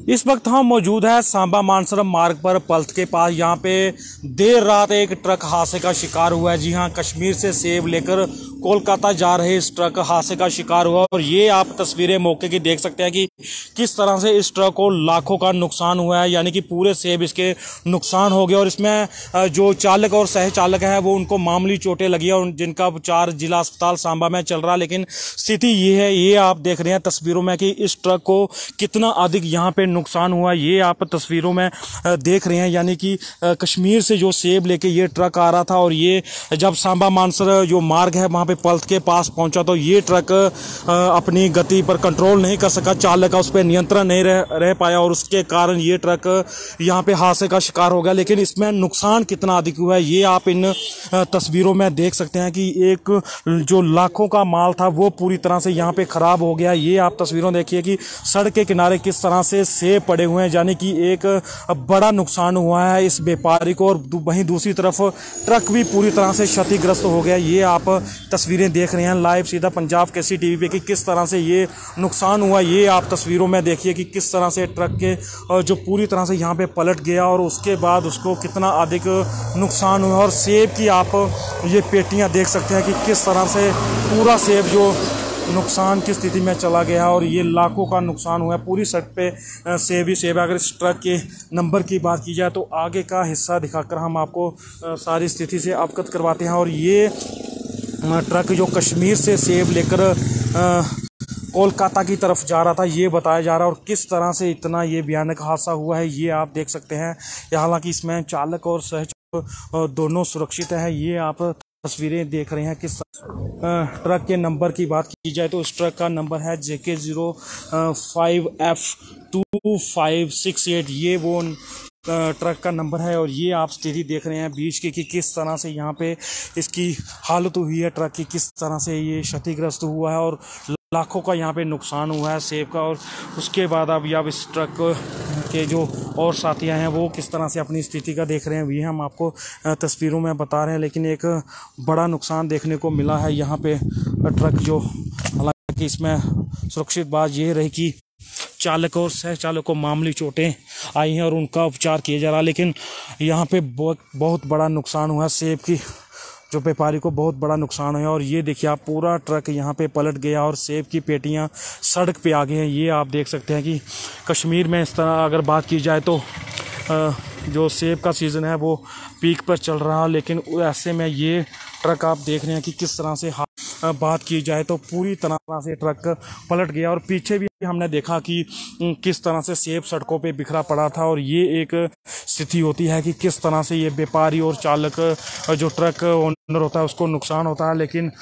इस वक्त हम मौजूद है सांबा मानसर मार्ग पर पल्त के पास। यहाँ पे देर रात एक ट्रक हादसे का शिकार हुआ है। जी हाँ, कश्मीर से सेब लेकर कोलकाता जा रहे इस ट्रक हादसे का शिकार हुआ। और ये आप तस्वीरें मौके की देख सकते हैं कि किस तरह से इस ट्रक को लाखों का नुकसान हुआ है, यानी कि पूरे सेब इसके नुकसान हो गए। और इसमें जो चालक और सह चालक है वो उनको मामूली चोटें लगी है और जिनका उपचार जिला अस्पताल सांबा में चल रहा है। लेकिन स्थिति ये है, ये आप देख रहे हैं तस्वीरों में कि इस ट्रक को कितना अधिक यहाँ पे नुकसान हुआ। ये आप तस्वीरों में देख रहे हैं, यानी कि कश्मीर से जो सेब लेके ये ट्रक आ रहा था और ये जब सांबा मानसर जो मार्ग है वहाँ पे पल्त के पास पहुंचा तो ये ट्रक अपनी गति पर कंट्रोल नहीं कर सका, चालक का उस पर नियंत्रण नहीं रह पाया और उसके कारण ये ट्रक यहाँ पे हादसे का शिकार हो गया। लेकिन इसमें नुकसान कितना अधिक हुआ है ये आप इन तस्वीरों में देख सकते हैं कि एक जो लाखों का माल था वो पूरी तरह से यहाँ पे खराब हो गया। ये आप तस्वीरों देखिए कि सड़क के किनारे किस तरह से सेब पड़े हुए हैं, यानी कि एक बड़ा नुकसान हुआ है इस व्यापारी को। और वहीं दूसरी तरफ ट्रक भी पूरी तरह से क्षतिग्रस्त हो गया। ये आप तस्वीरें देख रहे हैं लाइव सीधा पंजाब केसरी टीवी पे कि किस तरह से ये नुकसान हुआ। ये आप तस्वीरों में देखिए कि किस तरह से ट्रक के जो पूरी तरह से यहाँ पे पलट गया और उसके बाद उसको कितना अधिक नुकसान हुआ। और सेब की आप ये पेटियाँ देख सकते हैं कि किस तरह से पूरा सेब जो नुकसान की स्थिति में चला गया और ये लाखों का नुकसान हुआ है। पूरी सड़क पे सेब ही सेब है। अगर इस ट्रक के नंबर की बात की जाए तो आगे का हिस्सा दिखाकर हम आपको सारी स्थिति से अवगत करवाते हैं। और ये ट्रक जो कश्मीर से सेब लेकर कोलकाता की तरफ जा रहा था ये बताया जा रहा है। और किस तरह से इतना ये भयानक हादसा हुआ है ये आप देख सकते हैं। हालांकि इसमें चालक और सह दोनों सुरक्षित है। ये आप तस्वीरें देख रहे हैं कि ट्रक के नंबर की बात की जाए तो इस ट्रक का नंबर है JK05F2568। ये वो ट्रक का नंबर है। और ये आप स्थिति देख रहे हैं बीच की कि किस तरह से यहाँ पे इसकी हालत हुई है, ट्रक की किस तरह से ये क्षतिग्रस्त हुआ है और लाखों का यहाँ पे नुकसान हुआ है सेब का। और उसके बाद अब इस ट्रक के जो और साथियाँ हैं वो किस तरह से अपनी स्थिति का देख रहे हैं ये हम आपको तस्वीरों में बता रहे हैं। लेकिन एक बड़ा नुकसान देखने को मिला है यहाँ पे ट्रक जो, हालांकि इसमें सुरक्षित बात ये रही कि चालक और सह चालक को मामूली चोटें आई हैं और उनका उपचार किया जा रहा है। लेकिन यहाँ पे बहुत बड़ा नुकसान हुआ सेब की, जो व्यापारी को बहुत बड़ा नुकसान हुआ। और ये देखिए आप पूरा ट्रक यहाँ पे पलट गया और सेब की पेटियाँ सड़क पे आ गई हैं। ये आप देख सकते हैं कि कश्मीर में इस तरह अगर बात की जाए तो जो सेब का सीज़न है वो पीक पर चल रहा है। लेकिन ऐसे में ये ट्रक आप देख रहे हैं कि किस तरह से बात की जाए तो पूरी तरह से ट्रक पलट गया। और पीछे भी हमने देखा कि किस तरह से सेब सड़कों पे बिखरा पड़ा था। और ये एक स्थिति होती है कि किस तरह से ये व्यापारी और चालक जो ट्रक ओनर होता है उसको नुकसान होता है। लेकिन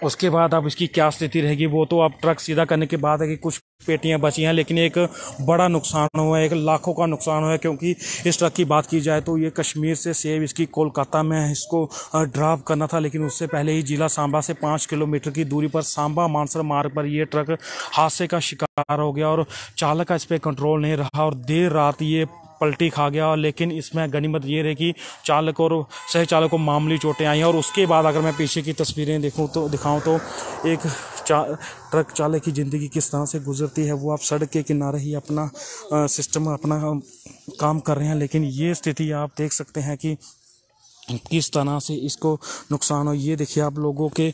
उसके बाद अब इसकी क्या स्थिति रहेगी वो तो अब ट्रक सीधा करने के बाद है कि कुछ पेटियां बची हैं। लेकिन एक बड़ा नुकसान हुआ है, एक लाखों का नुकसान हुआ है। क्योंकि इस ट्रक की बात की जाए तो ये कश्मीर से सेब इसकी कोलकाता में इसको ड्रॉप करना था। लेकिन उससे पहले ही जिला सांबा से 5 किलोमीटर की दूरी पर सांबा मानसर मार्ग पर ये ट्रक हादसे का शिकार हो गया और चालक का इस पर कंट्रोल नहीं रहा और देर रात ये पलटी खा गया। लेकिन इसमें गनीमत ये रही कि चालक और सह चालक को मामूली चोटें आई हैं। और उसके बाद अगर मैं पीछे की तस्वीरें दिखाऊं तो एक ट्रक चालक की ज़िंदगी किस तरह से गुजरती है वो आप सड़क के किनारे ही अपना सिस्टम अपना काम कर रहे हैं। लेकिन ये स्थिति आप देख सकते हैं कि किस तरह से इसको नुकसान हो। ये देखिए आप लोगों के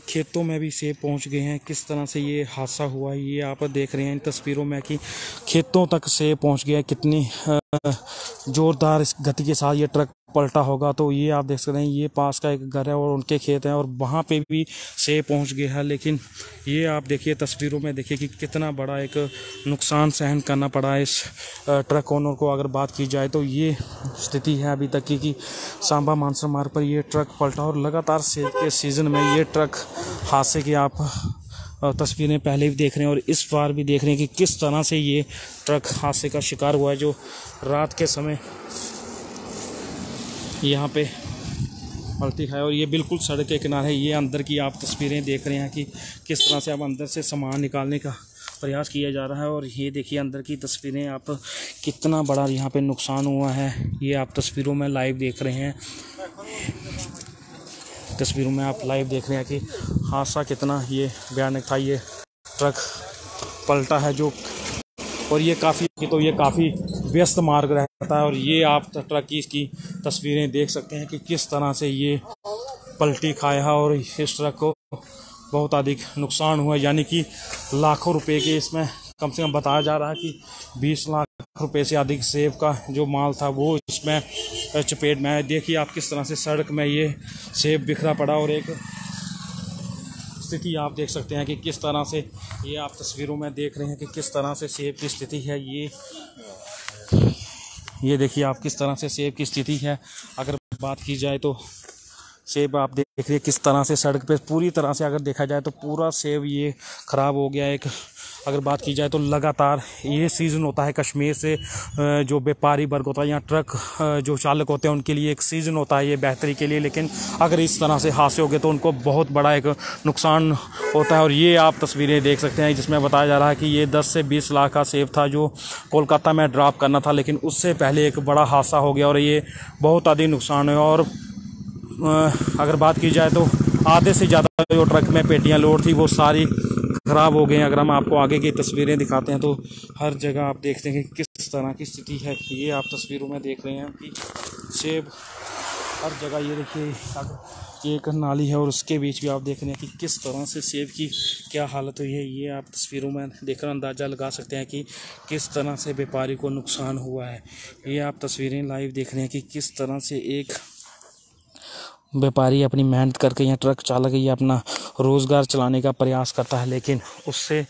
खेतों में भी सेब पहुंच गए हैं, किस तरह से ये हादसा हुआ है ये आप देख रहे हैं इन तस्वीरों में कि खेतों तक सेब पहुंच गया। कितनी ज़ोरदार इस गति के साथ ये ट्रक पलटा होगा। तो ये आप देख सकते हैं ये पास का एक घर है और उनके खेत हैं और वहाँ पे भी सेब पहुँच गया है। लेकिन ये आप देखिए तस्वीरों में देखिए कि कितना बड़ा एक नुकसान सहन करना पड़ा इस ट्रक ओनर को। अगर बात की जाए तो ये स्थिति है अभी तक कि सांबा मानसर मार्ग पर ये ट्रक पलटा और लगातार सेब के सीज़न में ये ट्रक हादसे की आप तस्वीरें पहले भी देख रहे हैं और इस बार भी देख रहे हैं कि किस तरह से ये ट्रक हादसे का शिकार हुआ है जो रात के समय यहाँ पे पलटी है। और ये बिल्कुल सड़क के किनारे है। ये अंदर की आप तस्वीरें देख रहे हैं कि किस तरह से अब अंदर से सामान निकालने का प्रयास किया जा रहा है। और ये देखिए अंदर की तस्वीरें आप कितना बड़ा यहाँ पे नुकसान हुआ है ये आप तस्वीरों में लाइव देख रहे हैं। तस्वीरों में आप लाइव देख रहे हैं कि हादसा कितना ये भयानक था। ये ट्रक पलटा है जो और ये काफ़ी व्यस्त मार्ग रहता है। और ये आप ट्रक की इसकी तस्वीरें देख सकते हैं कि किस तरह से ये पलटी खाया है और इस ट्रक को बहुत अधिक नुकसान हुआ, यानी कि लाखों रुपए के इसमें कम से कम बताया जा रहा है कि 20 लाख रुपए से अधिक सेब का जो माल था वो इसमें चपेट में आया। देखिए आप किस तरह से सड़क में ये सेब बिखरा पड़ा, और एक स्थिति आप देख सकते हैं कि किस तरह से ये आप तस्वीरों में देख रहे हैं कि किस तरह से सेब की स्थिति है। ये देखिए आप किस तरह से सेब की स्थिति है। अगर बात की जाए तो सेब आप देख रहे हैं किस तरह से सड़क पे पूरी तरह से अगर देखा जाए तो पूरा सेब ये ख़राब हो गया। एक अगर बात की जाए तो लगातार ये सीज़न होता है कश्मीर से जो व्यापारी वर्ग होता है या ट्रक जो चालक होते हैं उनके लिए एक सीज़न होता है ये बेहतरी के लिए, लेकिन अगर इस तरह से हादसे हो गए तो उनको बहुत बड़ा एक नुकसान होता है। और ये आप तस्वीरें देख सकते हैं जिसमें बताया जा रहा है कि ये 10 से 20 लाख का सेब था जो कोलकाता में ड्रॉप करना था, लेकिन उससे पहले एक बड़ा हादसा हो गया और ये बहुत अधिक नुकसान है। और अगर बात की जाए तो आधे से ज़्यादा जो ट्रक में पेटियां लोड थी वो सारी ख़राब हो गई हैं। अगर हम आपको आगे की तस्वीरें दिखाते हैं तो हर जगह आप देखते हैं कि किस तरह की स्थिति है। ये आप तस्वीरों में देख रहे हैं कि सेब हर जगह, ये देखिए ये एक नाली है और उसके बीच भी आप देख रहे हैं कि किस तरह से सेब की क्या हालत हुई है। ये आप तस्वीरों में देखकर अंदाज़ा लगा सकते हैं कि किस तरह से व्यापारी को नुकसान हुआ है। ये आप तस्वीरें लाइव देख रहे हैं कि किस तरह से एक व्यापारी अपनी मेहनत करके या ट्रक चालक ये अपना रोज़गार चलाने का प्रयास करता है, लेकिन उससे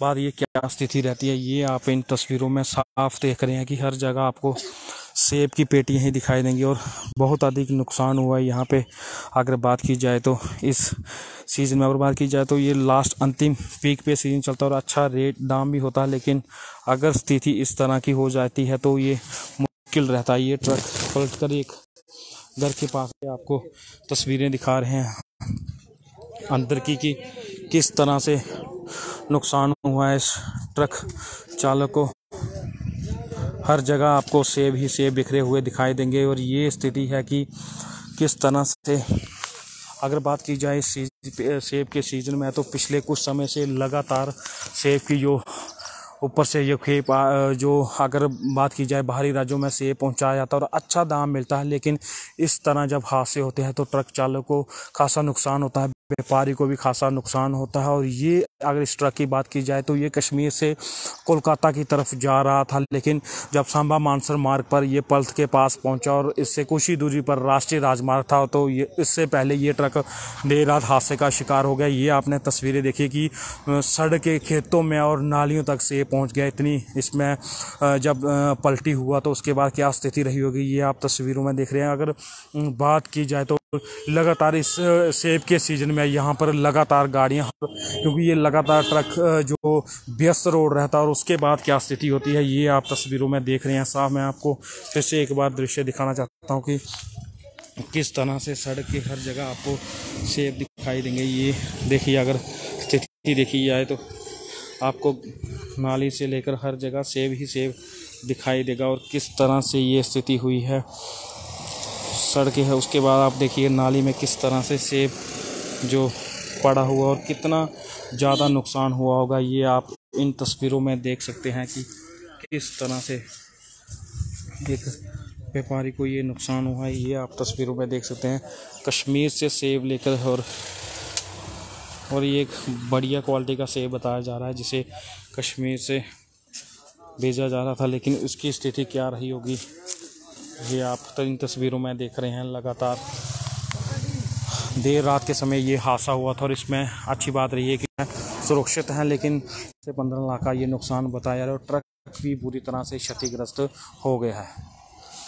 बाद ये क्या स्थिति रहती है। ये आप इन तस्वीरों में साफ देख रहे हैं कि हर जगह आपको सेब की पेटियां ही दिखाई देंगी और बहुत अधिक नुकसान हुआ है यहाँ पे। अगर बात की जाए तो इस सीज़न में अगर बात की जाए तो ये लास्ट अंतिम पीक पे सीज़न चलता है और अच्छा रेट दाम भी होता है, लेकिन अगर स्थिति इस तरह की हो जाती है तो ये मुश्किल रहता है। ये ट्रक पलट कर एक घर के पास आपको तस्वीरें दिखा रहे हैं अंदर की कि किस तरह से नुकसान हुआ है इस ट्रक चालक को। हर जगह आपको सेब ही सेब बिखरे हुए दिखाई देंगे और ये स्थिति है कि किस तरह से अगर बात की जाए सेब के सीज़न में तो पिछले कुछ समय से लगातार सेब की जो ऊपर से ये खेप जो अगर बात की जाए बाहरी राज्यों में सेब पहुंचाया जाता है और अच्छा दाम मिलता है, लेकिन इस तरह जब हादसे होते हैं तो ट्रक चालक को खासा नुकसान होता है, व्यापारी को भी खासा नुकसान होता है। और ये अगर इस ट्रक की बात की जाए तो ये कश्मीर से कोलकाता की तरफ जा रहा था, लेकिन जब सांबा मानसर मार्ग पर ये पल्थ के पास पहुंचा और इससे कुछ ही दूरी पर राष्ट्रीय राजमार्ग था तो ये इससे पहले ये ट्रक देर रात हादसे का शिकार हो गया। ये आपने तस्वीरें देखी कि सड़क के खेतों में और नालियों तक से पहुंच गया। इतनी इसमें जब पलटी हुआ तो उसके बाद क्या स्थिति रही होगी ये आप तस्वीरों में देख रहे हैं। अगर बात की जाए तो लगातार इस सेब के सीज़न में यहाँ पर लगातार गाड़ियाँ, क्योंकि ये लगातार ट्रक जो व्यस्त रोड रहता है और उसके बाद क्या स्थिति होती है ये आप तस्वीरों में देख रहे हैं साफ। मैं आपको फिर से एक बार दृश्य दिखाना चाहता हूँ कि किस तरह से सड़क की हर जगह आपको सेब दिखाई देंगे। ये देखिए अगर स्थिति देखी जाए तो आपको नाली से लेकर हर जगह सेब ही सेब दिखाई देगा और किस तरह से ये स्थिति हुई है सड़कें है। उसके बाद आप देखिए नाली में किस तरह से सेब जो पड़ा हुआ और कितना ज़्यादा नुकसान हुआ होगा ये आप इन तस्वीरों में देख सकते हैं कि किस तरह से एक व्यापारी को ये नुकसान हुआ है। ये आप तस्वीरों में देख सकते हैं कश्मीर से सेब लेकर और ये एक बढ़िया क्वालिटी का सेब बताया जा रहा है जिसे कश्मीर से भेजा जा रहा था, लेकिन उसकी स्थिति क्या रही होगी ये आप इन तस्वीरों में देख रहे हैं। लगातार देर रात के समय ये हादसा हुआ था और इसमें अच्छी बात रही है कि सुरक्षित हैं, लेकिन से 15 लाख का ये नुकसान बताया और ट्रक भी पूरी तरह से क्षतिग्रस्त हो गया है।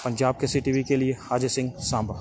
पंजाब के CTV के लिए अजय सिंह सांबा।